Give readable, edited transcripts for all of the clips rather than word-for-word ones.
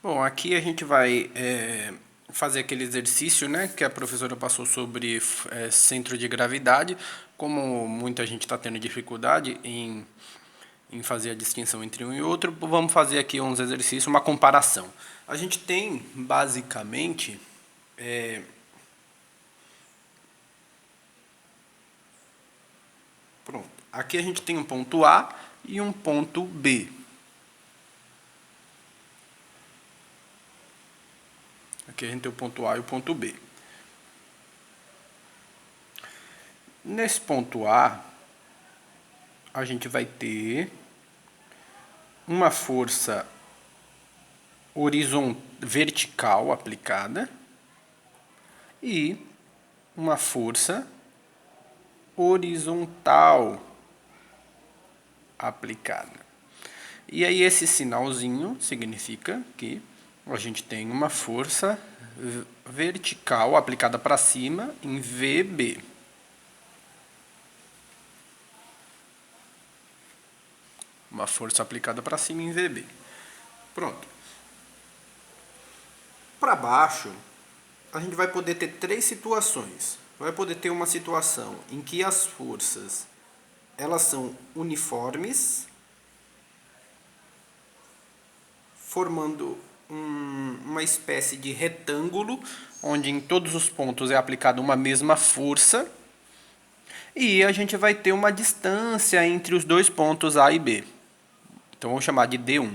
Bom, aqui a gente vai fazer aquele exercício, né, que a professora passou sobre centro de gravidade. Como muita gente está tendo dificuldade em fazer a distinção entre um e outro, vamos fazer aqui uns exercícios, uma comparação. A gente tem, basicamente, pronto. Aqui a gente tem um ponto A e um ponto B. Aqui a gente tem o ponto A e o ponto B. Nesse ponto A, a gente vai ter uma força vertical aplicada e uma força horizontal aplicada. E aí esse sinalzinho significa que a gente tem uma força vertical aplicada para cima em VB. Uma força aplicada para cima em VB. Pronto. Para baixo, a gente vai poder ter três situações. Vai poder ter uma situação em que as forças elas são uniformes, formando uma espécie de retângulo, onde em todos os pontos é aplicada uma mesma força, e a gente vai ter uma distância entre os dois pontos A e B. Então vamos chamar de D1.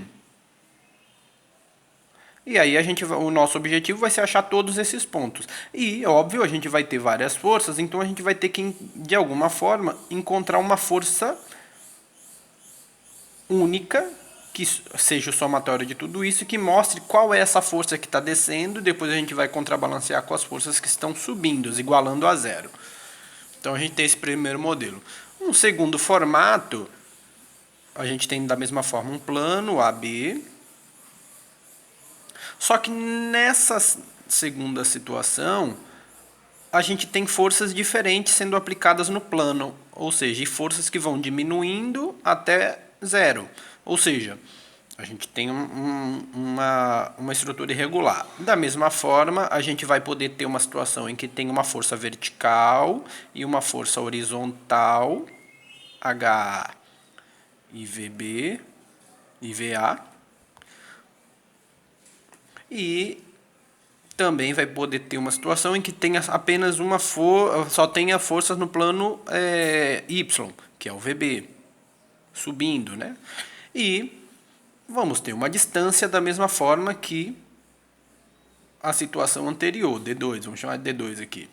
E aí o nosso objetivo vai ser achar todos esses pontos. E, óbvio, a gente vai ter várias forças, então a gente vai ter que, de alguma forma, encontrar uma força única, que seja o somatório de tudo isso, que mostre qual é essa força que está descendo, depois a gente vai contrabalancear com as forças que estão subindo, igualando a zero. Então a gente tem esse primeiro modelo. Um segundo formato, a gente tem da mesma forma um plano AB, só que nessa segunda situação, a gente tem forças diferentes sendo aplicadas no plano, ou seja, forças que vão diminuindo até zero. Ou seja, a gente tem uma estrutura irregular. Da mesma forma, a gente vai poder ter uma situação em que tem uma força vertical e uma força horizontal, HA e VB e VA. E também vai poder ter uma situação em que tenha apenas só tenha forças no plano Y, que é o VB, subindo, né? E vamos ter uma distância da mesma forma que a situação anterior, D2, vamos chamar de D2 aqui.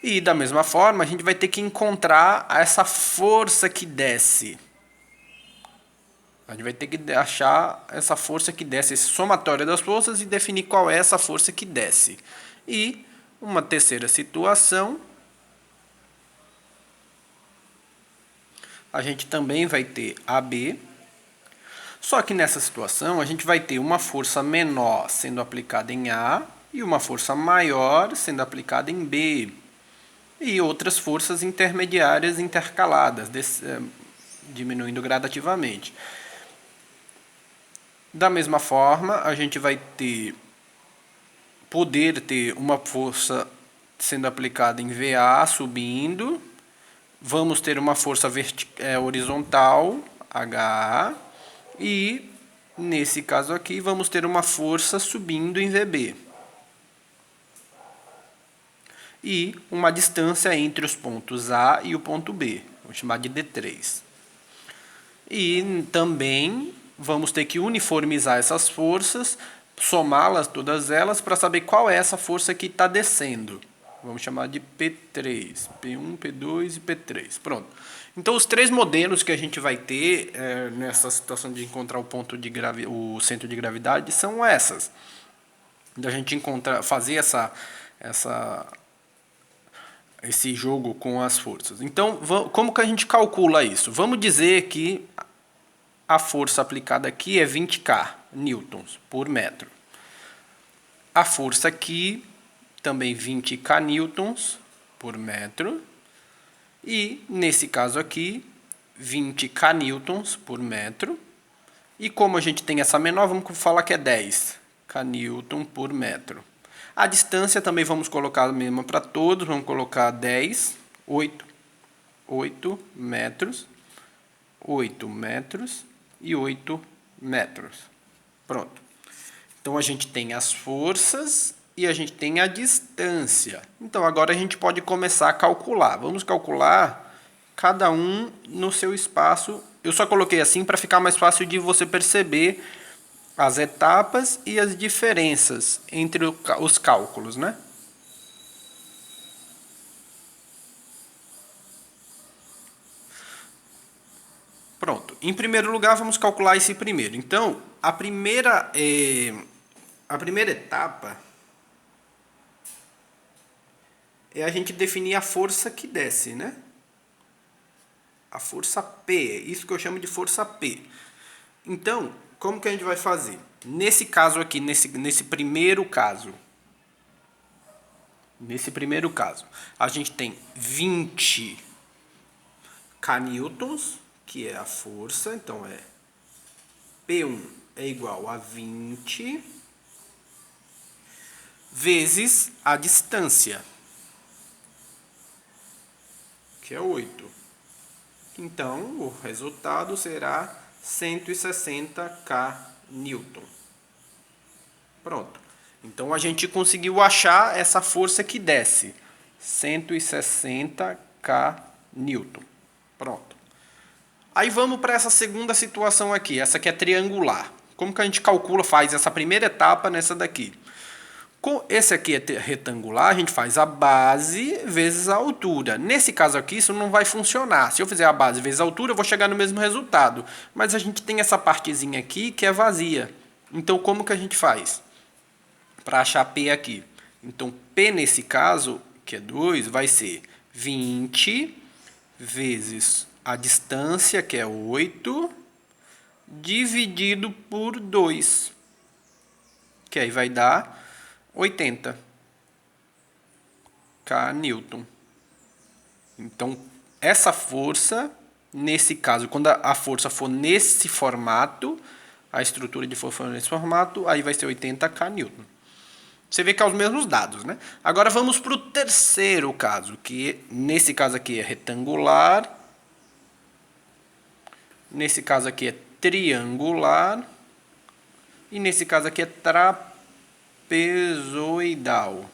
E da mesma forma, a gente vai ter que encontrar essa força que desce. A gente vai ter que achar essa força que desce, esse somatório das forças e definir qual é essa força que desce. E uma terceira situação, a gente também vai ter AB, só que nessa situação a gente vai ter uma força menor sendo aplicada em A e uma força maior sendo aplicada em B. E outras forças intermediárias intercaladas, diminuindo gradativamente. Da mesma forma, a gente vai poder ter uma força sendo aplicada em VA subindo, vamos ter uma força horizontal, HA, e nesse caso aqui vamos ter uma força subindo em VB. E uma distância entre os pontos A e o ponto B, vamos chamar de D3. E também vamos ter que uniformizar essas forças, somá-las todas elas para saber qual é essa força que está descendo. Vamos chamar de P3, P1, P2 e P3. Pronto. Então, os três modelos que a gente vai ter nessa situação de encontrar o centro de gravidade são essas. Da gente fazer esse jogo com as forças. Então, como que a gente calcula isso? Vamos dizer que a força aplicada aqui é 20K newtons por metro. A força aqui também 20K newtons por metro. E, nesse caso aqui, 20K newtons por metro. E como a gente tem essa menor, vamos falar que é 10 kN por metro. A distância também vamos colocar a mesma para todos, vamos colocar 10, 8 metros, 8 metros e 8 metros. Pronto. Então, a gente tem as forças e a gente tem a distância. Então, agora a gente pode começar a calcular. Vamos calcular cada um no seu espaço. Eu só coloquei assim para ficar mais fácil de você perceber as etapas e as diferenças entre os cálculos, né? Pronto. Em primeiro lugar, vamos calcular esse primeiro. Então, a primeira etapa é a gente definir a força que desce, né? A força P, isso que eu chamo de força P. Então, como que a gente vai fazer? Nesse caso aqui, nesse primeiro caso, a gente tem 20 kN, que é a força, então é P1 é igual a 20 vezes a distância, que é 8. Então, o resultado será 160 kN. Pronto. Então, a gente conseguiu achar essa força que desce. 160 kN. Pronto. Aí vamos para essa segunda situação aqui. Essa aqui é triangular. Como que a gente calcula, faz essa primeira etapa nessa daqui? Com esse aqui é retangular, a gente faz a base vezes a altura. Nesse caso aqui, isso não vai funcionar. Se eu fizer a base vezes a altura, eu vou chegar no mesmo resultado. Mas a gente tem essa partezinha aqui que é vazia. Então, como que a gente faz? Para achar P aqui. Então, P nesse caso, que é 2, vai ser 20 vezes a distância, que é 8, dividido por 2. Que aí vai dar 80 kN. Então, essa força, nesse caso, quando a força for nesse formato, a estrutura de força for nesse formato, aí vai ser 80 kN. Você vê que é os mesmos dados, né? Agora vamos para o terceiro caso, que nesse caso aqui é retangular, nesse caso aqui é triangular e nesse caso aqui é trapezoidal.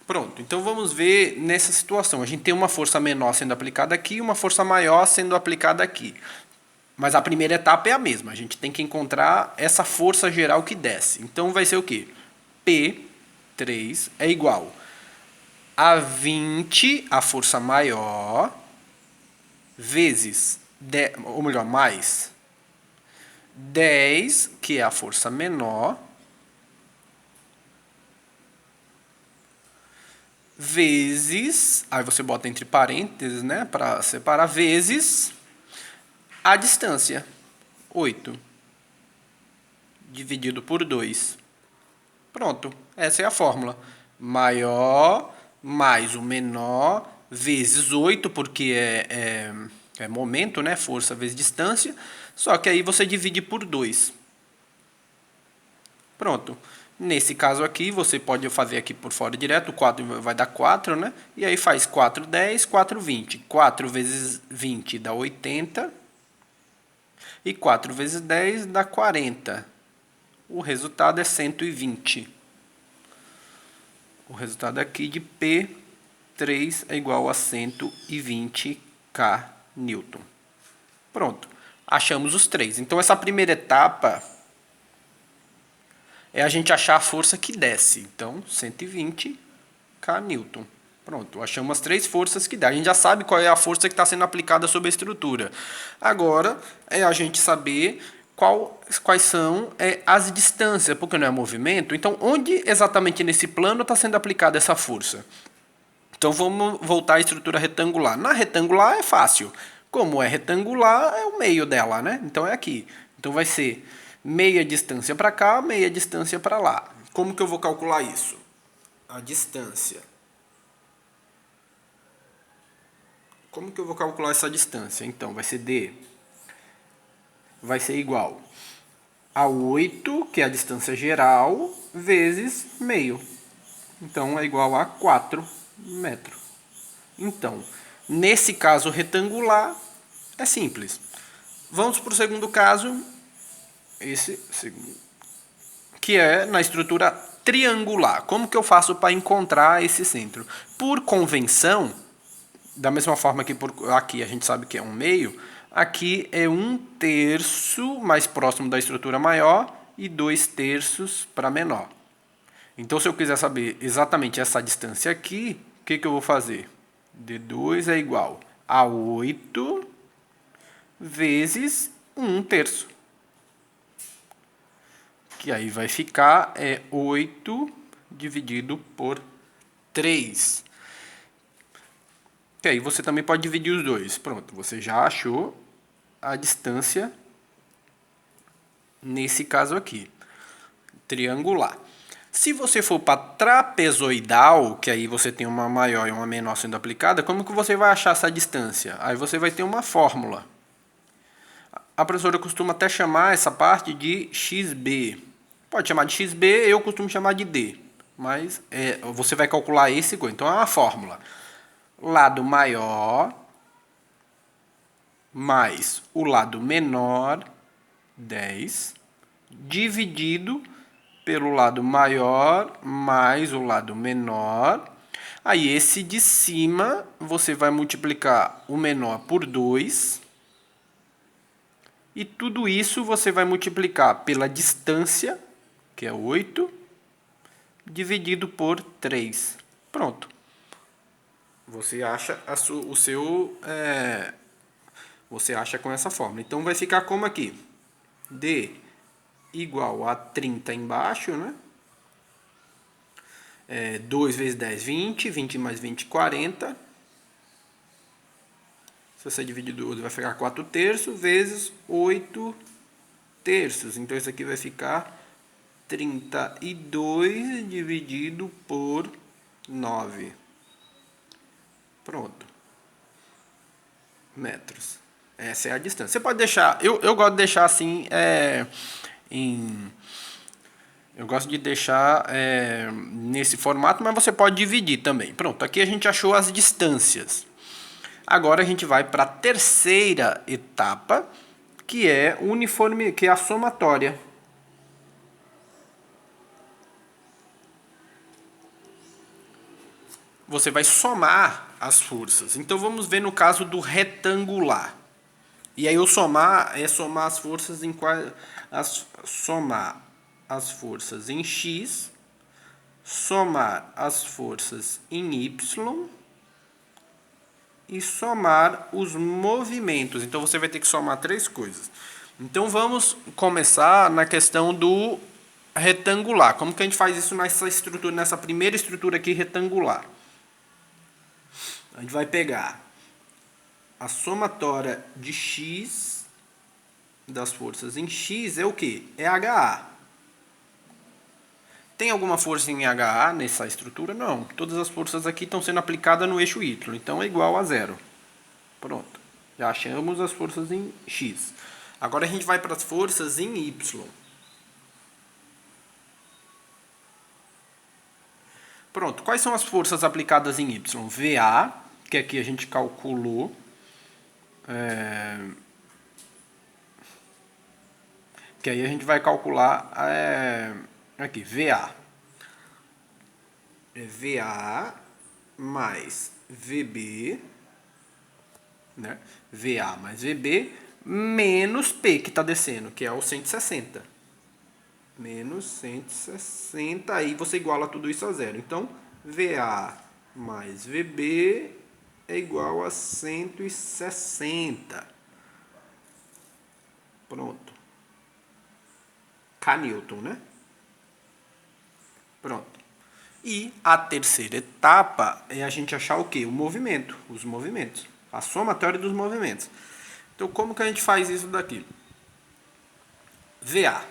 Pronto, então vamos ver nessa situação. A gente tem uma força menor sendo aplicada aqui e uma força maior sendo aplicada aqui. Mas a primeira etapa é a mesma. A gente tem que encontrar essa força geral que desce. Então vai ser o quê? P3 é igual a 20, a força maior, vezes, ou melhor, mais 10, que é a força menor, vezes, aí você bota entre parênteses, né, para separar, vezes a distância, 8, dividido por 2. Pronto, essa é a fórmula. Maior mais o menor vezes 8, porque é momento, né, força vezes distância, só que aí você divide por 2. Pronto. Nesse caso aqui, você pode fazer aqui por fora direto, o 4 vai dar 4, né? E aí faz 4, 10, 4, 20. 4 vezes 20 dá 80. E 4 vezes 10 dá 40. O resultado é 120. O resultado aqui de P3 é igual a 120 kN. Pronto. Achamos os três. Então, essa primeira etapa é a gente achar a força que desce. Então, 120 kN. Pronto, achamos as três forças que dá. A gente já sabe qual é a força que está sendo aplicada sobre a estrutura. Agora, é a gente saber quais são as distâncias, porque não é movimento. Então, onde exatamente nesse plano está sendo aplicada essa força? Então, vamos voltar à estrutura retangular. Na retangular é fácil. Como é retangular, é o meio dela, né? Então, é aqui. Então, vai ser meia distância para cá, meia distância para lá. Como que eu vou calcular isso? A distância. Como que eu vou calcular essa distância? Então, vai ser D. Vai ser igual a 8, que é a distância geral, vezes meio. Então, é igual a 4 metros. Então, nesse caso retangular, é simples. Vamos para o segundo caso, esse segundo, que é na estrutura triangular. Como que eu faço para encontrar esse centro? Por convenção, da mesma forma que aqui a gente sabe que é um meio, aqui é 1/3 mais próximo da estrutura maior e 2/3 para menor. Então, se eu quiser saber exatamente essa distância aqui, o que eu vou fazer? D2 é igual a 8 vezes 1/3. Que aí vai ficar 8 dividido por 3. Que aí você também pode dividir os dois. Pronto, você já achou a distância nesse caso aqui. Triangular. Se você for para trapezoidal, que aí você tem uma maior e uma menor sendo aplicada, como que você vai achar essa distância? Aí você vai ter uma fórmula. A professora costuma até chamar essa parte de XB. Pode chamar de XB, eu costumo chamar de D. Mas você vai calcular esse coisa. Então é uma fórmula. Lado maior mais o lado menor, 10, dividido pelo lado maior mais o lado menor. Aí esse de cima você vai multiplicar o menor por 2. E tudo isso você vai multiplicar pela distância, que é 8, dividido por 3. Pronto. Você acha você acha com essa fórmula. Então vai ficar como aqui? D igual a 30 embaixo, né? 2 vezes 10, 20. 20 mais 20, 40. Se você dividir 12, vai ficar 4/3 vezes 8/3. Então isso aqui vai ficar 32 dividido por 9. Pronto. Metros. Essa é a distância. Você pode deixar... Eu gosto de deixar assim... Eu gosto de deixar nesse formato, mas você pode dividir também. Pronto, aqui a gente achou as distâncias. Agora a gente vai para a terceira etapa, que é que é a somatória. Você vai somar as forças. Então vamos ver no caso do retangular. E aí o somar é somar as forças em somar as forças em x, somar as forças em y e somar os movimentos. Então você vai ter que somar 3 coisas. Então vamos começar na questão do retangular. Como que a gente faz isso nessa primeira estrutura aqui retangular? A gente vai pegar a somatória de x das forças em x é o quê? É HA. Tem alguma força em HA nessa estrutura? Não. Todas as forças aqui estão sendo aplicadas no eixo Y. Então é igual a 0. Pronto. Já achamos as forças em x. Agora a gente vai para as forças em y. Pronto. Quais são as forças aplicadas em y? VA, que aqui a gente calculou. Que aí a gente vai calcular aqui, VA. VA mais VB, né? VA mais VB menos P que está descendo, que é o 160. Menos 160, aí você iguala tudo isso a 0. Então, VA mais VB é igual a 160. Pronto. Newton, né? Pronto. E a terceira etapa é a gente achar o quê? O movimento, os movimentos. A somatória dos movimentos. Então, como que a gente faz isso daqui? VA.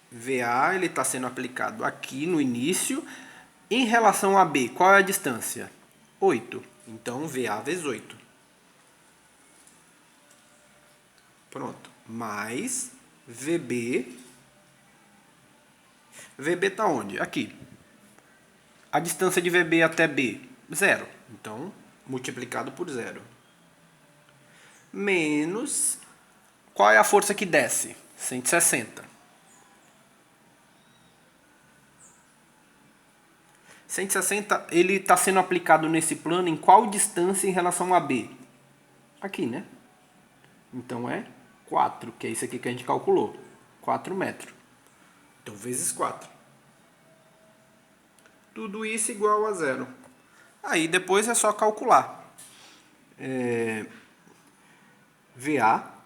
VA ele está sendo aplicado aqui no início. Em relação a B, qual é a distância? 8. Então, VA vezes 8. Pronto. mais VB. VB está onde? Aqui. A distância de VB até B, 0. Então, multiplicado por 0. Menos... Qual é a força que desce? 160. 160, ele está sendo aplicado nesse plano em qual distância em relação a B? Aqui, né? Então é 4, que é isso aqui que a gente calculou. 4 metros. Então, vezes 4. Tudo isso igual a 0. Aí, depois é só calcular. VA.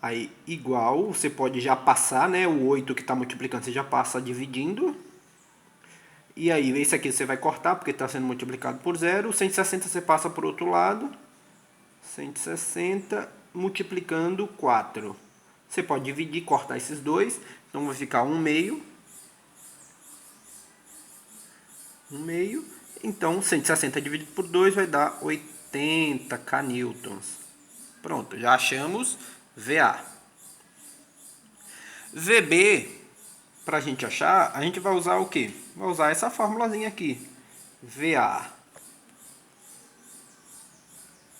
Aí, igual, você pode já passar, né? O 8 que está multiplicando, você já passa dividindo. E aí, esse aqui você vai cortar, porque está sendo multiplicado por 0. 160 você passa para o outro lado. 160 multiplicando 4. Você pode dividir, cortar esses dois. Então, vai ficar 1 meio. 1 meio. Então, 160 dividido por 2 vai dar 80 kNs. Pronto, já achamos VA. VB, para a gente achar, a gente vai usar o quê? Vai usar essa formulazinha aqui. VA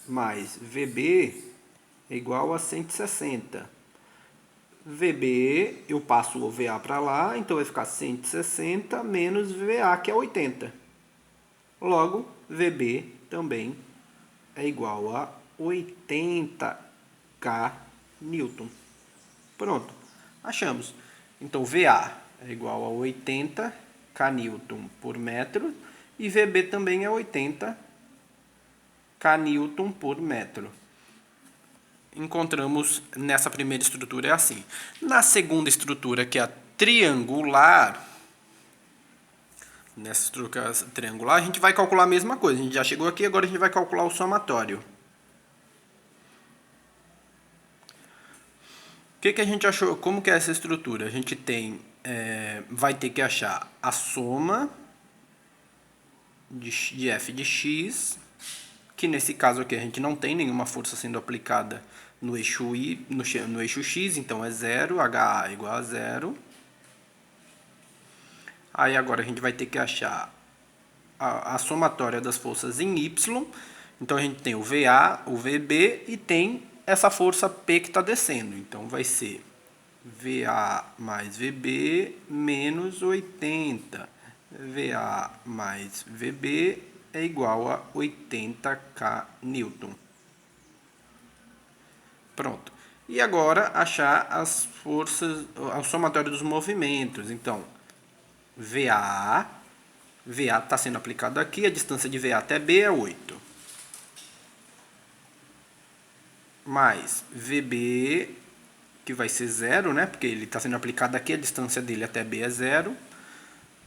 mais VB é igual a 160. VB, eu passo o VA para lá, então vai ficar 160 menos VA, que é 80. Logo, VB também é igual a 80 kN. Pronto, achamos. Então, VA é igual a 80 kN por metro e VB também é 80 kN por metro. Encontramos nessa primeira estrutura é assim. Na segunda estrutura, que é a triangular, nessa estrutura triangular, a gente vai calcular a mesma coisa. A gente já chegou aqui, agora a gente vai calcular o somatório. O que a gente achou? Como que é essa estrutura? A gente tem, vai ter que achar a soma de f de x, que nesse caso aqui a gente não tem nenhuma força sendo aplicada no eixo y, no eixo x, então é 0, HA igual a 0. Aí agora a gente vai ter que achar a somatória das forças em y. Então a gente tem o VA, o VB e tem essa força P que está descendo. Então vai ser VA mais VB menos 80. VA mais VB é igual a 80 kN. Pronto. E agora achar as forças, a somatória dos movimentos. Então, VA está sendo aplicado aqui, a distância de VA até B é 8. Mais VB, que vai ser 0, né? Porque ele está sendo aplicado aqui, a distância dele até B é 0.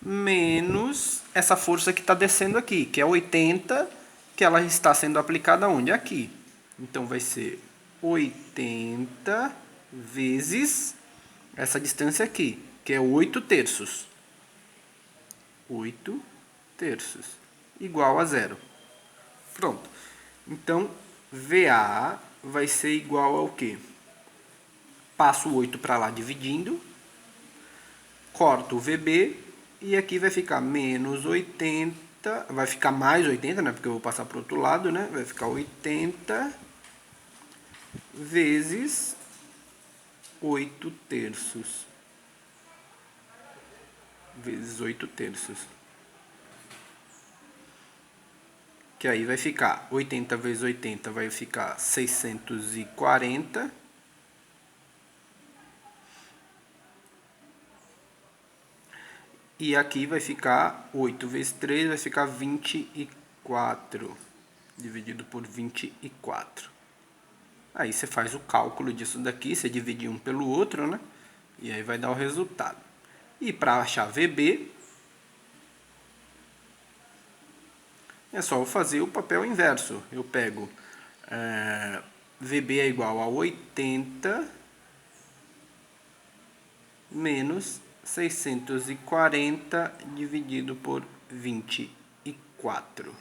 Menos essa força que está descendo aqui, que é 80, que ela está sendo aplicada onde? Aqui. Então, vai ser 80 vezes essa distância aqui, que é 8 terços. 8 terços, igual a 0. Pronto. Então, VA vai ser igual ao quê? Passo o 8 para lá dividindo, corto o VB, e aqui vai ficar menos 80, vai ficar mais 80, né? Porque eu vou passar para o outro lado, né? Vai ficar 80 vezes 8 terços. Vezes 8 terços. Que aí vai ficar 80 vezes 80 vai ficar 640. E aqui vai ficar 8 vezes 3 vai ficar 24. Dividido por 24. Aí você faz o cálculo disso daqui, você divide um pelo outro, né? E aí vai dar o resultado. E para achar VB, é só eu fazer o papel inverso. Eu pego VB é igual a 80 menos 640 dividido por 24.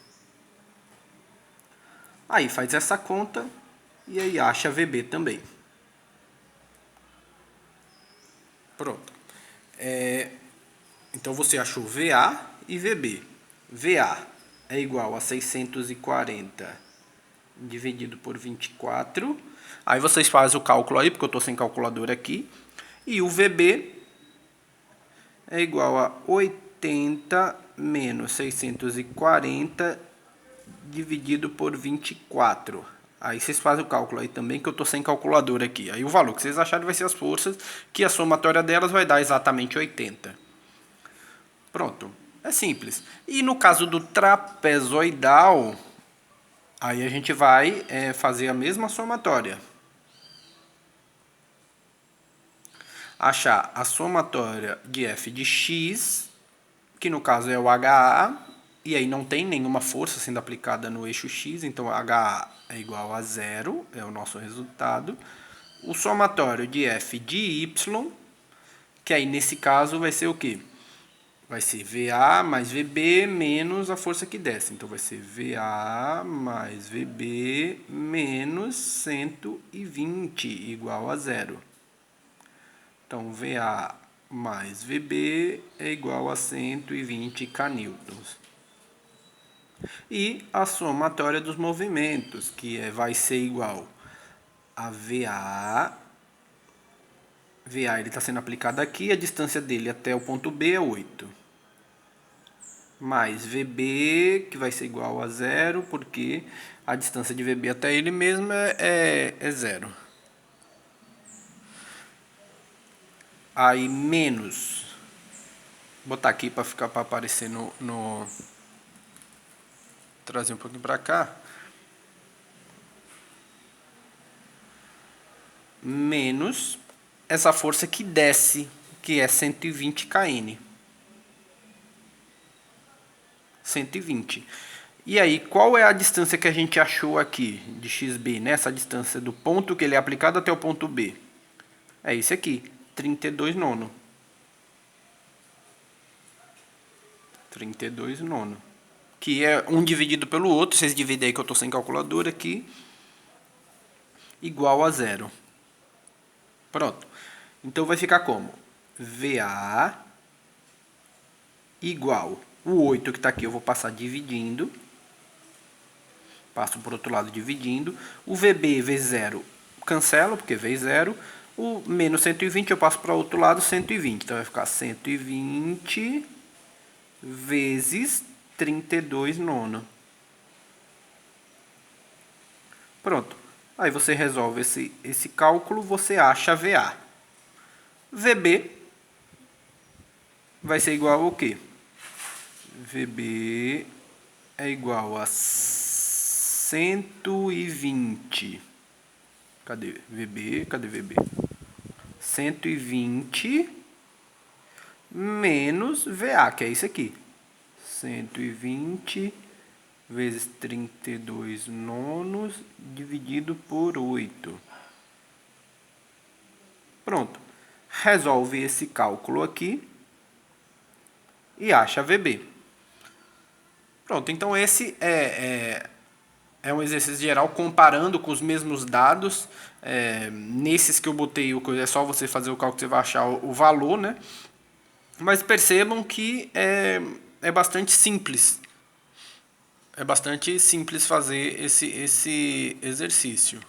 Aí faz essa conta, E aí acha VB também. Pronto. Então você achou VA e VB. VA é igual a 640 dividido por 24. Aí vocês fazem o cálculo aí, porque eu estou sem calculadora aqui. E o VB é igual a 80 menos 640 dividido por 24. Aí vocês fazem o cálculo aí também, que eu estou sem calculadora aqui. Aí o valor que vocês acharem vai ser as forças, que a somatória delas vai dar exatamente 80. Pronto. É simples. E no caso do trapezoidal, aí a gente vai fazer a mesma somatória. Achar a somatória de f de x, que no caso é o HA, e aí não tem nenhuma força sendo aplicada no eixo x, então HA é igual a zero, é o nosso resultado. O somatório de f de y, que aí nesse caso vai ser o quê? Vai ser VA mais VB menos a força que desce. Então vai ser VA mais VB menos 120 igual a zero. Então VA mais VB é igual a 120 kN. E a somatória dos movimentos, que vai ser igual a VA. VA ele está sendo aplicado aqui, a distância dele até o ponto B é 8. Mais VB, que vai ser igual a zero, porque a distância de VB até ele mesmo é zero. Aí menos, vou botar aqui para ficar para aparecer trazer um pouquinho para cá. Menos essa força que desce, que é 120 kN. 120. E aí, qual é a distância que a gente achou aqui de XB, né? Essa distância do ponto que ele é aplicado até o ponto B. É esse aqui, 32 nono. 32 nono. Que é um dividido pelo outro, vocês dividem aí que eu estou sem calculadora aqui. Igual a zero. Pronto. Então vai ficar como? VA igual. O 8 que está aqui eu vou passar dividindo. Passo por outro lado dividindo. O VB vezes 0 cancela, porque vezes 0. O menos 120 eu passo para o outro lado 120. Então vai ficar 120 vezes 32 nono. Pronto. Aí você resolve esse cálculo, você acha VA. VB vai ser igual ao quê? VB é igual a 120. Cadê VB? Cadê VB? 120 menos VA, que é isso aqui. 120 vezes 32 nonos dividido por 8. Pronto. Resolve esse cálculo aqui e acha VB. Pronto, então esse é um exercício geral comparando com os mesmos dados. Nesses que eu botei, é só você fazer o cálculo, você vai achar o valor, né? Mas percebam que é bastante simples. É bastante simples fazer esse exercício.